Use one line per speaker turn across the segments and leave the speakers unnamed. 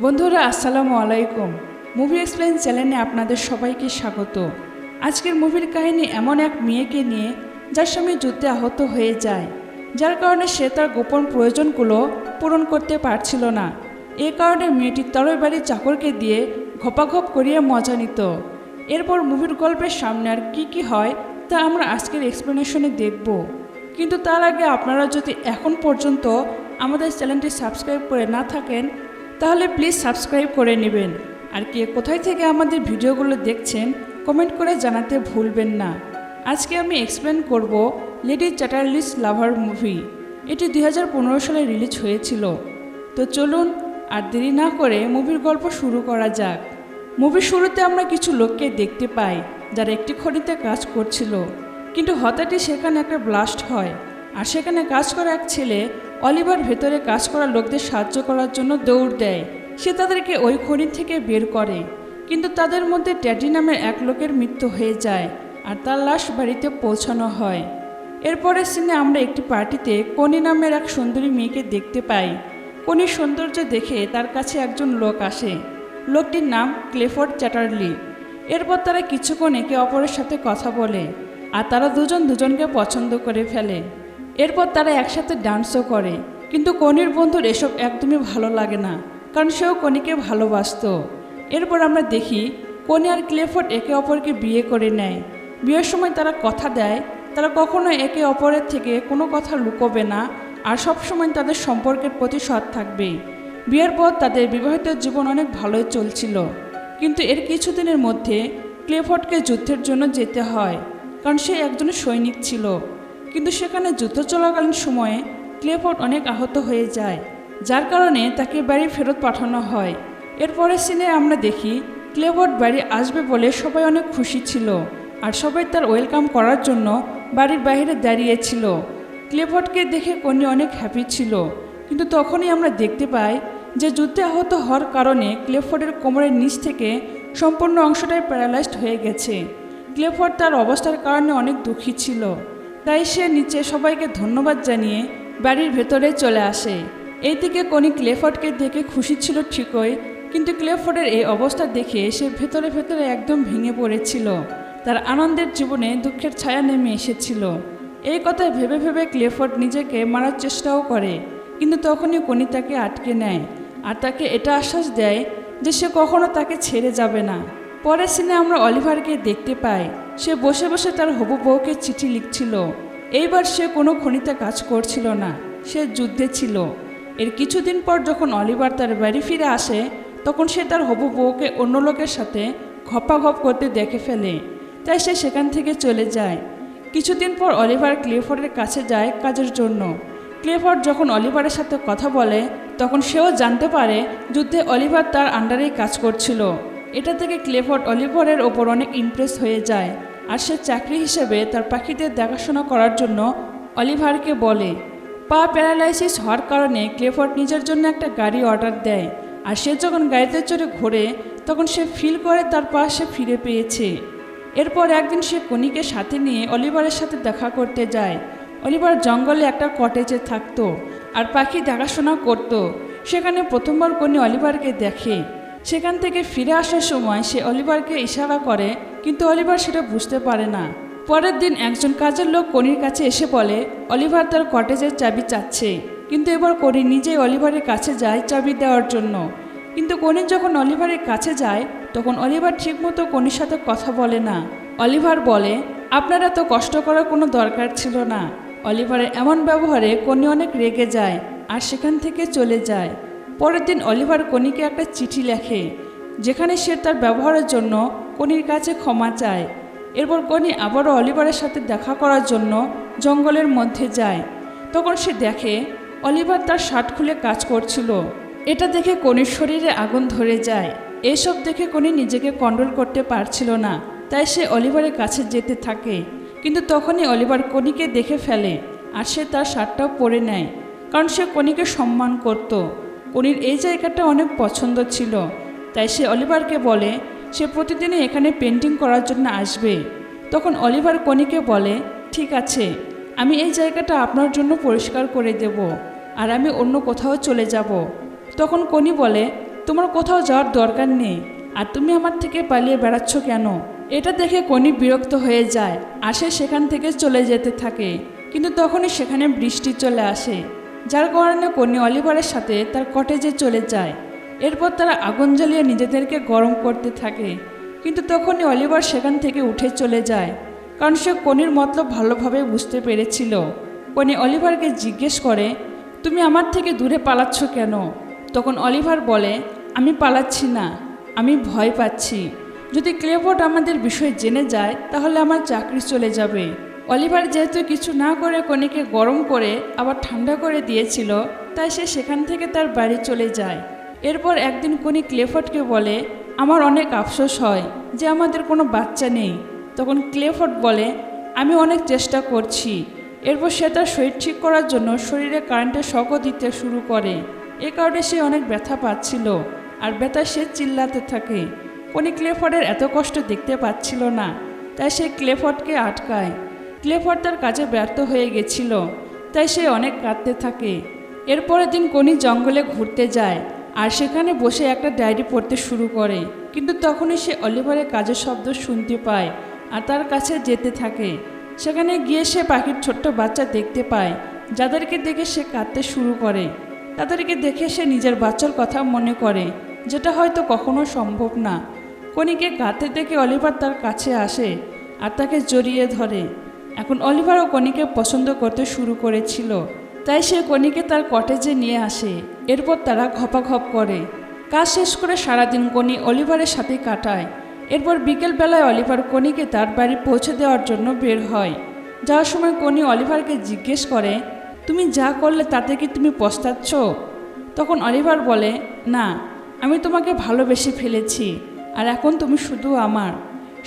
বন্ধুরা আসসালামু আলাইকুম। মুভি এক্সপ্লেন চ্যানেলে আপনাদের সবাইকে স্বাগত। আজকের মুভির কাহিনী এমন এক মেয়েকে নিয়ে যার স্বামী যুদ্ধে আহত হয়ে যায়, যার কারণে সে তার গোপন প্রয়োজনগুলো পূরণ করতে পারছিল না। এ কারণে মেয়েটি তরবারি চাকরকে দিয়ে ঘপাঘপ করিয়ে মজা নিত। এরপর মুভির গল্পের সামনে আর কি হয় তা আমরা আজকের এক্সপ্লেনেশনে দেখব। কিন্তু তার আগে আপনারা যদি এখন পর্যন্ত আমাদের চ্যানেলটি সাবস্ক্রাইব করে না থাকেন তাহলে প্লিজ সাবস্ক্রাইব করে নেবেন। আর কে কোথায় থেকে আমাদের ভিডিওগুলো দেখছেন কমেন্ট করে জানাতে ভুলবেন না। আজকে আমি এক্সপ্লেন করব লেডি চ্যাটার্লিস লাভার মুভি। এটি 2015 সালে রিলিজ হয়েছিল। তো চলুন আর দেরি না করে মুভির গল্প শুরু করা যাক। মুভির শুরুতে আমরা কিছু লোককে দেখতে পাই যারা একটি খনিতে কাজ করছিল, কিন্তু হঠাৎই সেখানে একটা ব্লাস্ট হয়। আর সেখানে কাজ করা এক ছেলে অলিভার ভেতরে কাজ করা লোকদের সাহায্য করার জন্য দৌড় দেয়। সে তাদেরকে ওই খনি থেকে বের করে, কিন্তু তাদের মধ্যে ট্যাডি নামের এক লোকের মৃত্যু হয়ে যায় আর তার লাশ বাড়িতে পৌঁছানো হয়। এরপরের সিনে আমরা একটি পার্টিতে কনি নামের এক সুন্দরী মেয়েকে দেখতে পাই। কনির সৌন্দর্য দেখে তার কাছে একজন লোক আসে। লোকটির নাম ক্লেফোর্ড চ্যাটার্লি। এরপর তারা কিছুক্ষণ একে অপরের সাথে কথা বলে আর তারা দুজন দুজনকে পছন্দ করে ফেলে। এরপর তারা একসাথে ডান্সও করে, কিন্তু কনির বন্ধুর এসব একদমই ভালো লাগে না, কারণ সেও কনিকে ভালোবাসত। এরপর আমরা দেখি কনি আর ক্লেফোর্ড একে অপরকে বিয়ে করে নেয়। বিয়ের সময় তারা কথা দেয় তারা কখনো একে অপরের থেকে কোনো কথা লুকোবে না আর সবসময় তাদের সম্পর্কের প্রতি সৎ থাকবে। বিয়ের পর তাদের বিবাহিত জীবন অনেক ভালোই চলছিল, কিন্তু এর কিছুদিনের মধ্যে ক্লেফোর্ডকে যুদ্ধের জন্য যেতে হয়, কারণ সে একজন সৈনিক ছিল। কিন্তু সেখানে যুদ্ধ চলাকালীন সময়ে ক্লেফোর্ড অনেক আহত হয়ে যায়, যার কারণে তাকে বাড়ি ফেরত পাঠানো হয়। এরপরের সিনে আমরা দেখি ক্লেফোর্ড বাড়ি আসবে বলে সবাই অনেক খুশি ছিল আর সবাই তার ওয়েলকাম করার জন্য বাড়ির বাইরে দাঁড়িয়েছিল। ক্লেফোর্ডকে দেখে কনি অনেক হ্যাপি ছিল, কিন্তু তখনই আমরা দেখতে পাই যে যুদ্ধে আহত হওয়ার কারণে ক্লেফোর্ডের কোমরের নিচ থেকে সম্পূর্ণ অংশটাই প্যারালাইজড হয়ে গেছে। ক্লেফোর্ড তার অবস্থার কারণে অনেক দুঃখী ছিল, তাই সে নিচে সবাইকে ধন্যবাদ জানিয়ে বাড়ির ভেতরে চলে আসে। এইদিকে কনি ক্লেফোর্ডকে দেখে খুশি ছিল ঠিকই, কিন্তু ক্লেফোর্ডের এই অবস্থা দেখে সে ভেতরে ভেতরে একদম ভেঙে পড়েছিল। তার আনন্দের জীবনে দুঃখের ছায়া নেমে এসেছিল। এই কথা ভেবে ভেবে ক্লেফোর্ড নিজেকে মারার চেষ্টাও করে, কিন্তু তখনই কনি তাকে আটকে নেয় আর তাকে এটা আশ্বাস দেয় যে সে কখনো তাকে ছেড়ে যাবে না। পরের সিনে আমরা অলিভারকে দেখতে পাই। সে বসে বসে তার হবু বউকে চিঠি লিখছিল। এইবার সে কোনো খনিতে কাজ করছিল না, সে যুদ্ধে ছিল। এর কিছুদিন পর যখন অলিভার তার বাড়ি ফিরে আসে তখন সে তার হবু বউকে অন্য লোকের সাথে ঘপাঘপ করতে দেখে ফেলে, তাই সে সেখান থেকে চলে যায়। কিছুদিন পর অলিভার ক্লেফোর্ডের কাছে যায় কাজের জন্য। ক্লেফোর্ড যখন অলিভারের সাথে কথা বলে তখন সেও জানতে পারে যুদ্ধে অলিভার তার আন্ডারেই কাজ করছিল। এটা থেকে ক্লেফোর্ড অলিভারের ওপর অনেক ইমপ্রেস হয়ে যায় আর সে চাকরি হিসেবে তার পাখিদের দেখাশোনা করার জন্য অলিভারকে বলে। পা প্যারালাইসিস হওয়ার কারণে ক্লেফোর্ড নিজের জন্য একটা গাড়ি অর্ডার দেয় আর সে যখন গাড়িতে চড়ে ঘোরে তখন সে ফিল করে তার পা সে ফিরে পেয়েছে। এরপর একদিন সে কনিকে সাথে নিয়ে অলিভারের সাথে দেখা করতে যায়। অলিভার জঙ্গলে একটা কটেজে থাকতো আর পাখি দেখাশোনা করত। সেখানে প্রথমবার কনি অলিভারকে দেখে। সেখান থেকে ফিরে আসার সময় সে অলিভারকে ইশারা করে, কিন্তু অলিভার সেটা বুঝতে পারে না। পরের দিন একজন কাজের লোক কনির কাছে এসে বলে অলিভার তার কটেজের চাবি চাচ্ছে, কিন্তু এবার কনি নিজেই অলিভারের কাছে যায় চাবি দেওয়ার জন্য। কিন্তু কনি যখন অলিভারের কাছে যায় তখন অলিভার ঠিকমতো কনির সাথে কথা বলে না। অলিভার বলে আপনারা তো কষ্ট করার কোনো দরকার ছিল না। অলিভারের এমন ব্যবহারে কনি অনেক রেগে যায় আর সেখান থেকে চলে যায়। পরের দিন অলিভার কনিকে একটা চিঠি লেখে, যেখানে সে তার ব্যবহারের জন্য কনির কাছে ক্ষমা চায়। এরপর কনি আবারও অলিভারের সাথে দেখা করার জন্য জঙ্গলের মধ্যে যায়। তখন সে দেখে অলিভার তার শার্ট খুলে কাজ করছিল। এটা দেখে কনির শরীরে আগুন ধরে যায়। এসব দেখে কনি নিজেকে কন্ট্রোল করতে পারছিল না, তাই সে অলিভারের কাছে যেতে থাকে। কিন্তু তখনই অলিভার কনিকে দেখে ফেলে আর সে তার শার্টটাও পরে নেয়, কারণ সে কনিকে সম্মান করত। কনির এই জায়গাটা অনেক পছন্দ ছিল, তাই সে অলিভারকে বলে সে প্রতিদিনই এখানে পেন্টিং করার জন্য আসবে। তখন অলিভার কনিকে বলে ঠিক আছে, আমি এই জায়গাটা আপনার জন্য পরিষ্কার করে দেব আর আমি অন্য কোথাও চলে যাব। তখন কনি বলে তোমার কোথাও যাওয়ার দরকার নেই, আর তুমি আমার থেকে পালিয়ে বেড়াচ্ছ কেন? এটা দেখে কনি বিরক্ত হয়ে যায় আর সে সেখান থেকে চলে যেতে থাকে। কিন্তু তখনই সেখানে বৃষ্টি চলে আসে, যার কারণে কনি অলিভারের সাথে তার কটেজে চলে যায়। এরপর তারা আগুন জ্বালিয়ে নিজেদেরকে গরম করতে থাকে। কিন্তু তখনই অলিভার সেখান থেকে উঠে চলে যায়, কারণ সে কনির মতলব ভালোভাবে বুঝতে পেরেছিল। কনি অলিভারকে জিজ্ঞেস করে, তুমি আমার থেকে দূরে পালাচ্ছ কেন? তখন অলিভার বলে, আমি পালাচ্ছি না, আমি ভয় পাচ্ছি। যদি ক্লেফোর্ড আমাদের বিষয়ে জেনে যায় তাহলে আমার চাকরি চলে যাবে। অলিভার যেহেতু কিছু না করে কনিকে গরম করে আবার ঠান্ডা করে দিয়েছিল, তাই সে সেখান থেকে তার বাড়ি চলে যায়। এরপর একদিন কনি ক্লেফোর্ডকে বলে, আমার অনেক আফসোস হয় যে আমাদের কোনো বাচ্চা নেই। তখন ক্লেফোর্ড বলে, আমি অনেক চেষ্টা করছি। এরপর সে তার শরীর ঠিক করার জন্য শরীরে কারেন্টের শকও দিতে শুরু করে। এ কারণে সে অনেক ব্যথা পাচ্ছিল আর ব্যথা সে চিল্লাতে থাকে। কনি ক্লেফোর্ডের এত কষ্ট দেখতে পাচ্ছিল না, তাই সে ক্লেফোর্ডকে আটকায়। ক্লেফোর্ড তার কাজে ব্যর্থ হয়ে গেছিল, তাই সে অনেক কাঁদতে থাকে। এরপরের দিন কনি জঙ্গলে ঘুরতে যায় আর সেখানে বসে একটা ডায়েরি পড়তে শুরু করে। কিন্তু তখনই সে অলিভারের কাজের শব্দ শুনতে পায় আর তার কাছে যেতে থাকে। সেখানে গিয়ে সে পাখির ছোট্ট বাচ্চা দেখতে পায়, যাদেরকে দেখে সে কাঁদতে শুরু করে। তাদেরকে দেখে সে নিজের বাচ্চার কথা মনে করে, যেটা হয়তো কখনো সম্ভব না। কনিকে কাঁদতে দেখে অলিভার তার কাছে আসে আর তাকে জড়িয়ে ধরে। এখন অলিভারও কনিকে পছন্দ করতে শুরু করেছিল, তাই সে কনিকে তার কটেজে নিয়ে আসে। এরপর তারা ঘপাঘপ করে। কাজ শেষ করে সারাদিন কনি অলিভারের সাথে কাটায়। এরপর বিকেলবেলায় অলিভার কনিকে তার বাড়ি পৌঁছে দেওয়ার জন্য বের হয়। যাওয়ার সময় কনি অলিভারকে জিজ্ঞেস করে, তুমি যা করলে তাতে কি তুমি পস্তাচ্ছ? তখন অলিভার বলে, না, আমি তোমাকে ভালোবেসে ফেলেছি আর এখন তুমি শুধু আমার।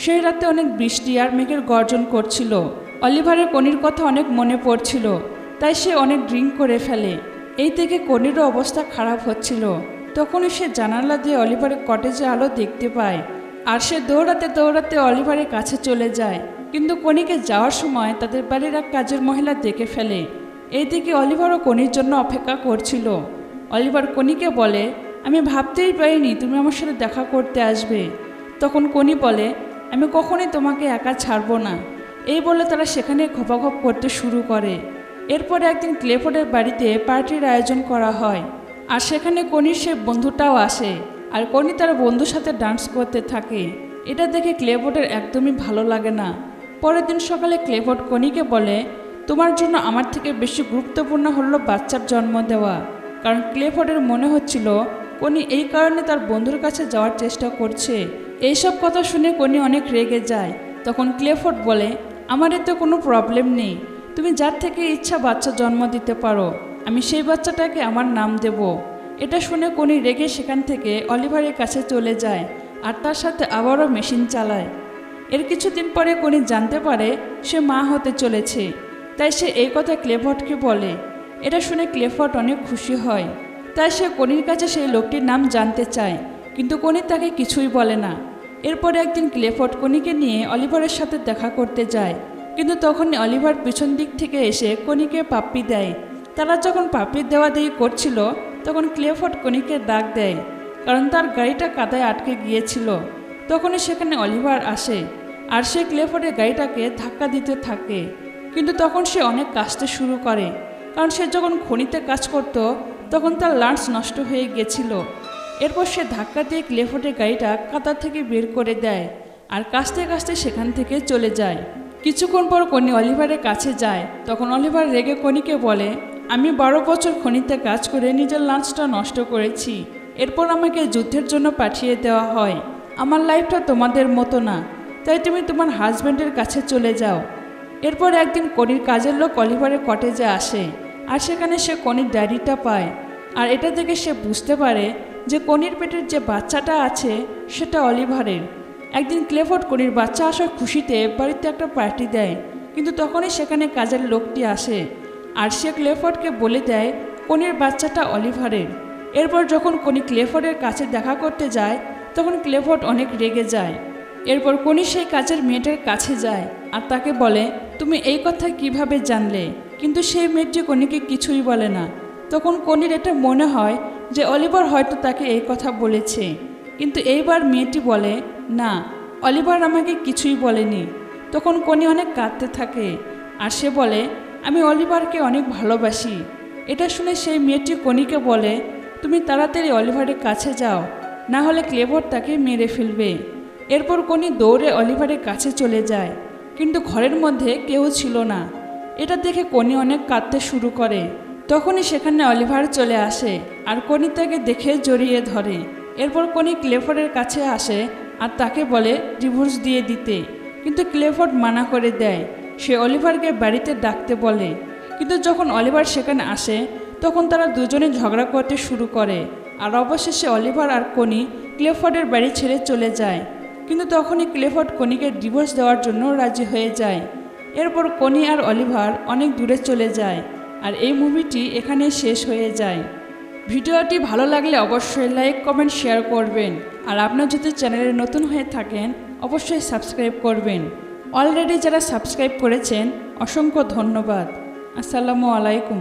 সেই রাতে অনেক বৃষ্টি আর মেঘের গর্জন করছিল। অলিভারের কনির কথা অনেক মনে পড়ছিল, তাই সে অনেক ড্রিঙ্ক করে ফেলে। এই থেকে কনিরও অবস্থা খারাপ হচ্ছিল। তখনই সে জানালা দিয়ে অলিভারের কটেজে আলো দেখতে পায় আর সে দৌড়াতে দৌড়াতে অলিভারের কাছে চলে যায়। কিন্তু কনিকে যাওয়ার সময় তাদের বাড়ির এক কাজের মহিলা দেখে ফেলে। এইদিকে অলিভারও কনির জন্য অপেক্ষা করছিল। অলিভার কনিকে বলে, আমি ভাবতেই পারিনি তুমি আমার সাথে দেখা করতে আসবে। তখন কনি বলে, আমি কখনোই তোমাকে একা ছাড়বো না। এই বলে তারা সেখানে ঘপাঘপ করতে শুরু করে। এরপরে একদিন ক্লেফোর্ডের বাড়িতে পার্টির আয়োজন করা হয় আর সেখানে কনির সে বন্ধুটাও আসে আর কনি তার বন্ধুর সাথে ডান্স করতে থাকে। এটা দেখে ক্লেফোর্ডের একদমই ভালো লাগে না। পরের দিন সকালে ক্লেফোর্ড কনিকে বলে, তোমার জন্য আমার থেকে বেশি গুরুত্বপূর্ণ হলো বাচ্চার জন্ম দেওয়া। কারণ ক্লেফোর্ডের মনে হচ্ছিল কনি এই কারণে তার বন্ধুর কাছে যাওয়ার চেষ্টা করছে। এইসব কথা শুনে কনি অনেক রেগে যায়। তখন ক্লেফোর্ড বলে, আমার এতে কোনো প্রবলেম নেই, তুমি যার থেকে ইচ্ছা বাচ্চা জন্ম দিতে পারো, আমি সেই বাচ্চাটাকে আমার নাম দেব। এটা শুনে কনি রেগে সেখান থেকে অলিভারের কাছে চলে যায় আর তার সাথে আবারও মেশিন চালায়। এর কিছুদিন পরে কনি জানতে পারে সে মা হতে চলেছে, তাই সে এই কথা ক্লেফোর্ডকে বলে। এটা শুনে ক্লেফোর্ড অনেক খুশি হয়, তাই সে কনির কাছে সেই লোকটির নাম জানতে চায়, কিন্তু কনি তাকে কিছুই বলে না। এরপরে একদিন ক্লেফোর্ড কনিকে নিয়ে অলিভারের সাথে দেখা করতে যায়, কিন্তু তখনই অলিভার পিছন দিক থেকে এসে কনিকে পাপ্পি দেয়। তারা যখন পাপ্পি দেওয়া দেই করছিল তখন ক্লেফোর্ড কনিকে ডাক দেয়, কারণ তার গাড়িটা কাদায় আটকে গিয়েছিল। তখনই সেখানে অলিভার আসে আর সে ক্লেফোর্ডের গাড়িটাকে ধাক্কা দিতে থাকে। কিন্তু তখন সে অনেক কাশতে শুরু করে, কারণ সে যখন খনিতে কাজ করত তখন তার লাঞ্চ নষ্ট হয়ে গেছিল। এরপর সে ধাক্কা দিয়ে ক্লেফোর্ডের গাড়িটা কাদা থেকে বের করে দেয় আর কাশতে কাশতে সেখান থেকে চলে যায়। কিছুক্ষণ পর কনি অলিভারের কাছে যায়। তখন অলিভার রেগে কনিকে বলে, আমি 12 বছর খনিতে কাজ করে নিজের লাঞ্চটা নষ্ট করেছি, এরপর আমাকে যুদ্ধের জন্য পাঠিয়ে দেওয়া হয়। আমার লাইফটা তোমাদের মতো না, তাই তুমি তোমার হাজব্যান্ডের কাছে চলে যাও। এরপর একদিন কনির কাজের লোক অলিভারের কটেজে আসে আর সেখানে সে কনির ডায়েরিটা পায়। আর এটা থেকে সে বুঝতে পারে যে কনির পেটের যে বাচ্চাটা আছে সেটা অলিভারের। একদিন ক্লেফোর্ড কনির বাচ্চা আসার খুশিতে বাড়িতে একটা পার্টি দেয়, কিন্তু তখনই সেখানে কাজের লোকটি আসে আর সে ক্লেফোর্ডকে বলে দেয় কনির বাচ্চাটা অলিভারের। এরপর যখন কনি ক্লেফোর্ডের কাছে দেখা করতে যায় তখন ক্লেফোর্ড অনেক রেগে যায়। এরপর কনি সেই কাজের মেয়েটার কাছে যায় আর তাকে বলে, তুমি এই কথা কিভাবে জানলে? কিন্তু সেই মেয়েটি কনিকে কিছুই বলে না। তখন কনির এটা মনে হয় যে অলিভার হয়তো তাকে এই কথা বলেছে, কিন্তু এইবার মেয়েটি বলে, না, অলিভার আমাকে কিছুই বলেনি। তখন কনি অনেক কাঁদতে থাকে আর সে বলে, আমি অলিভারকে অনেক ভালোবাসি। এটা শুনে সেই মেয়েটি কনিকে বলে, তুমি তাড়াতাড়ি অলিভারের কাছে যাও, না হলে ক্লেভর তাকে মেরে ফেলবে। এরপর কনি দৌড়ে অলিভারের কাছে চলে যায়, কিন্তু ঘরের মধ্যে কেউ ছিল না। এটা দেখে কনি অনেক কাঁদতে শুরু করে। তখনই সেখানে অলিভার চলে আসে আর কনি তাকে দেখে জড়িয়ে ধরে। এরপর কনি ক্লেফোর্ডের কাছে আসে আর তাকে বলে ডিভোর্স দিয়ে দিতে, কিন্তু ক্লেফোর্ড মানা করে দেয়। সে অলিভারকে বাড়িতে ডাকতে বলে, কিন্তু যখন অলিভার সেখানে আসে তখন তারা দুজনে ঝগড়া করতে শুরু করে আর অবশেষে অলিভার আর কনি ক্লেফোর্ডের বাড়ি ছেড়ে চলে যায়। কিন্তু তখনই ক্লেফোর্ড কনিকে ডিভোর্স দেওয়ার জন্য রাজি হয়ে যায়। এরপর কনি আর অলিভার অনেক দূরে চলে যায় আর এই মুভিটি এখানেই শেষ হয়ে যায়। ভিডিওটি ভালো লাগলে অবশ্যই লাইক, কমেন্ট, শেয়ার করবেন আর আপনার যদি চ্যানেলে নতুন হয়ে থাকেন অবশ্যই সাবস্ক্রাইব করবেন। অলরেডি যারা সাবস্ক্রাইব করেছেন অসংখ্য ধন্যবাদ। আসসালামু আলাইকুম।